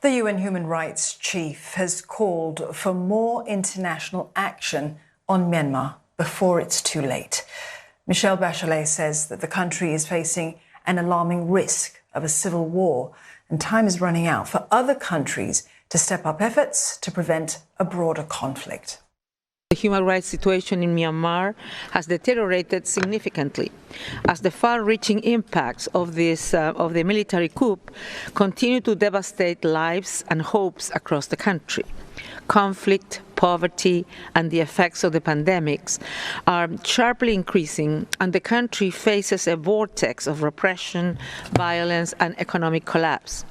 The UN Human Rights Chief has called for more international action on Myanmar before it's too late. Michelle Bachelet says that the country is facing an alarming risk of a civil war, and time is running out for other countries to step up efforts to prevent a broader conflict. The human rights situation in Myanmar has deteriorated significantly as the far-reaching impacts of the military coup continue to devastate lives and hopes across the country. Conflict, poverty, and the effects of the pandemics are sharply increasing, and the country faces a vortex of repression, violence, and economic collapse.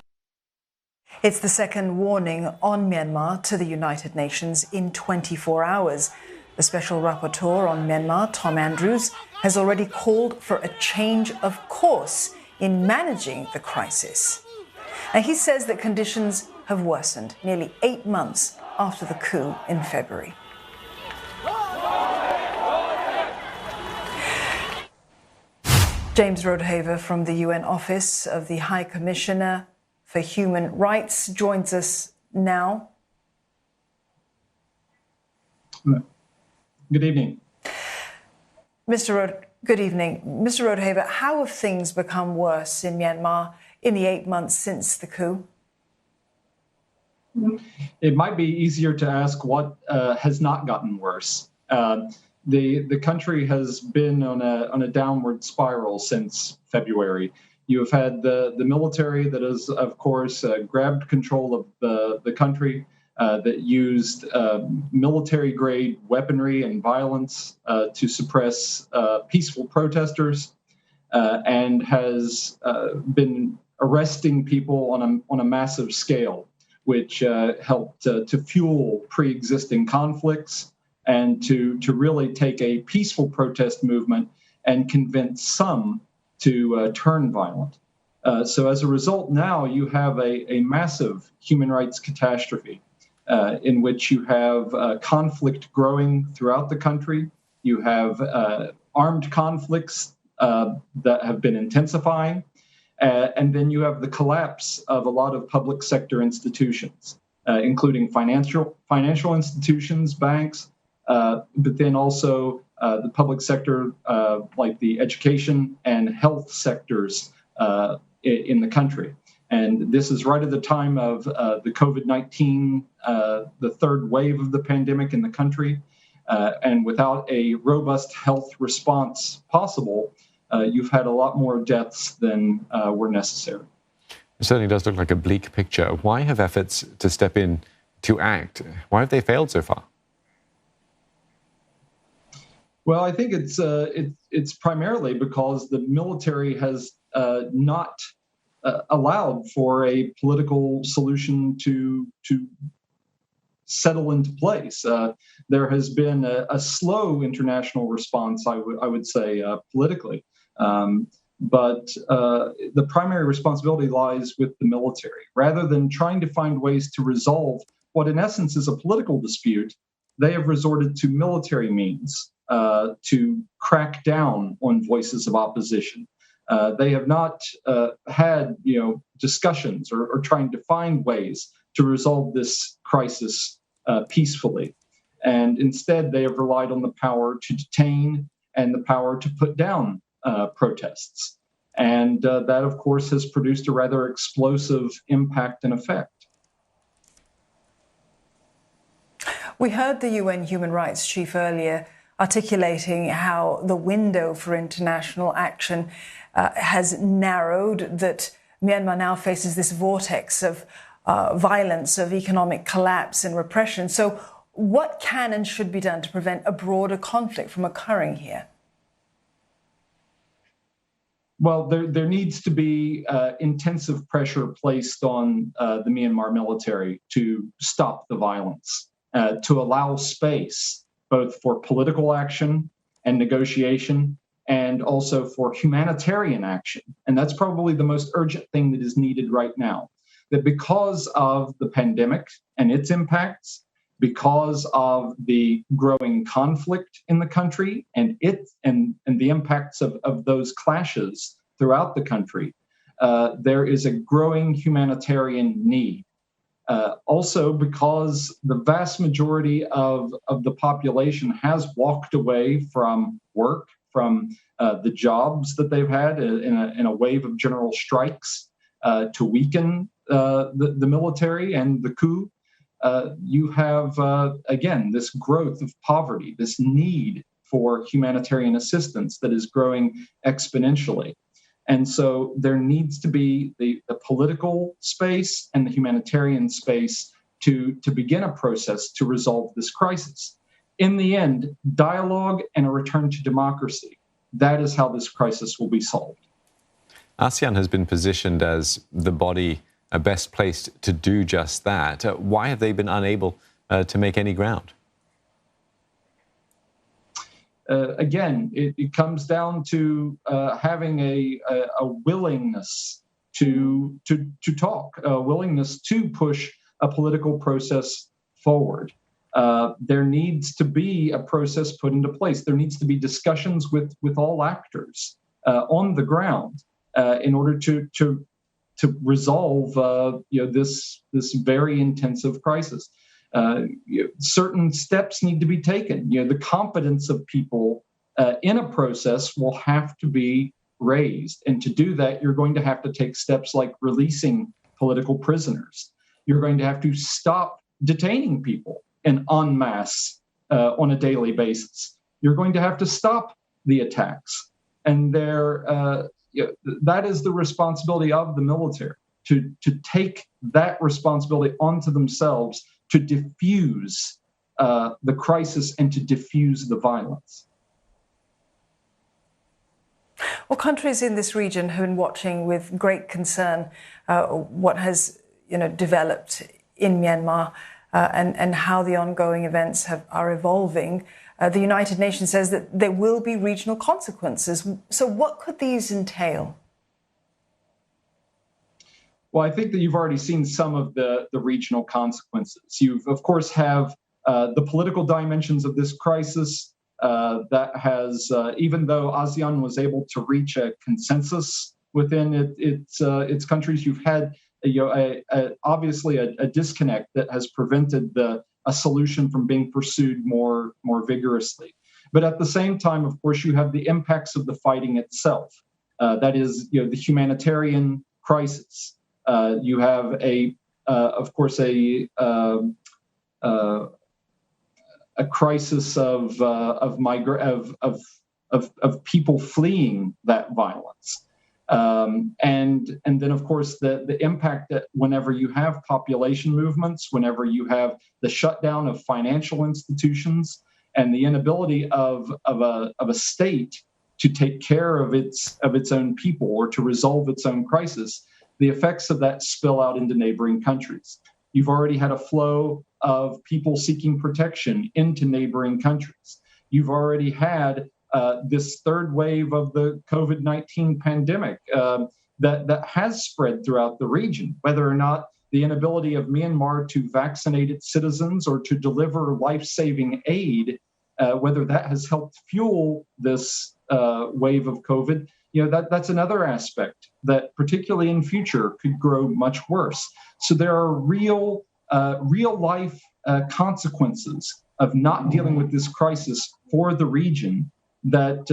It's the second warning on Myanmar to the United Nations in 24 hours. The Special Rapporteur on Myanmar, Tom Andrews, has already called for a change of course in managing the crisis. And he says that conditions have worsened nearly 8 months after the coup in February. James Rodehaver from the UN Office of the High Commissioner for Human Rights joins us now. Good evening. Good evening. Mr. Rodehaver, how have things become worse in Myanmar in the 8 months since the coup? It might be easier to ask what has not gotten worse. The country has been on a downward spiral since February. You have had the military that has, of course, grabbed control of the country, that used military-grade weaponry and violence to suppress peaceful protesters, and has been arresting people on a massive scale, which helped to fuel pre-existing conflicts and to really take a peaceful protest movement and convince some to turn violent. So as a result, now you have a massive human rights catastrophe in which you have conflict growing throughout the country. You have armed conflicts that have been intensifying. And then you have the collapse of a lot of public sector institutions, including financial institutions, banks, but then also the public sector, like the education and health sectors in the country. And this is right at the time of the COVID-19, the third wave of the pandemic in the country. And without a robust health response possible, you've had a lot more deaths than were necessary. It certainly does look like a bleak picture. Why have efforts to step in to act, why have they failed so far? Well, I think it's primarily because the military has not allowed for a political solution to settle into place. There has been a slow international response, I would say, politically. But the primary responsibility lies with the military. Rather than trying to find ways to resolve what in essence is a political dispute, they have resorted to military means to crack down on voices of opposition. They have not had discussions or trying to find ways to resolve this crisis peacefully. And instead, they have relied on the power to detain and the power to put down protests. And that, of course, has produced a rather explosive impact and effect. We heard the UN Human Rights Chief earlier articulating how the window for international action has narrowed, that Myanmar now faces this vortex of violence, of economic collapse and repression. So what can and should be done to prevent a broader conflict from occurring here? Well, there needs to be intensive pressure placed on the Myanmar military to stop the violence, to allow space both for political action and negotiation, and also for humanitarian action. And that's probably the most urgent thing that is needed right now. That because of the pandemic and its impacts, because of the growing conflict in the country and the impacts of those clashes throughout the country, there is a growing humanitarian need Also, because the vast majority of the population has walked away from work, from the jobs that they've had in a wave of general strikes to weaken the military and the coup. You have, again, this growth of poverty, this need for humanitarian assistance that is growing exponentially. And so there needs to be the political space and the humanitarian space to begin a process to resolve this crisis. In the end, dialogue and a return to democracy, that is how this crisis will be solved. ASEAN has been positioned as the body best placed to do just that. Why have they been unable to make any ground? Again, it comes down to having a willingness to talk, a willingness to push a political process forward. There needs to be a process put into place. There needs to be discussions with all actors on the ground in order to resolve this very intensive crisis. Certain steps need to be taken. The confidence of people in a process will have to be raised. And to do that, you're going to have to take steps like releasing political prisoners. You're going to have to stop detaining people en masse on a daily basis. You're going to have to stop the attacks. And that is the responsibility of the military, to take that responsibility onto themselves to diffuse the crisis and to diffuse the violence. Well, countries in this region have been watching with great concern what has developed in Myanmar and how the ongoing events are evolving. The United Nations says that there will be regional consequences. So what could these entail? Well, I think that you've already seen some of the regional consequences. You, of course, have the political dimensions of this crisis that has, even though ASEAN was able to reach a consensus within its countries, you've had obviously a disconnect that has prevented a solution from being pursued more vigorously. But at the same time, of course, you have the impacts of the fighting itself. That is, the humanitarian crisis. You have of course, a crisis of people fleeing that violence, and then of course the impact that whenever you have population movements, whenever you have the shutdown of financial institutions, and the inability of a state to take care of its own people or to resolve its own crisis. The effects of that spill out into neighboring countries. You've already had a flow of people seeking protection into neighboring countries. You've already had this third wave of the COVID-19 pandemic that has spread throughout the region, whether or not the inability of Myanmar to vaccinate its citizens or to deliver life-saving aid, whether that has helped fuel this wave of COVID. That's another aspect that, particularly in future, could grow much worse. So there are real life consequences of not dealing with this crisis for the region that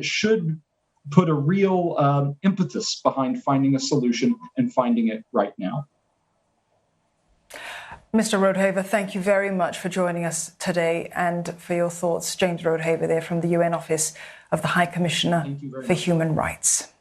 should put a real impetus behind finding a solution and finding it right now. Mr. Rodehaver, thank you very much for joining us today and for your thoughts. James Rodehaver there from the UN Office of the High Commissioner for Human Rights.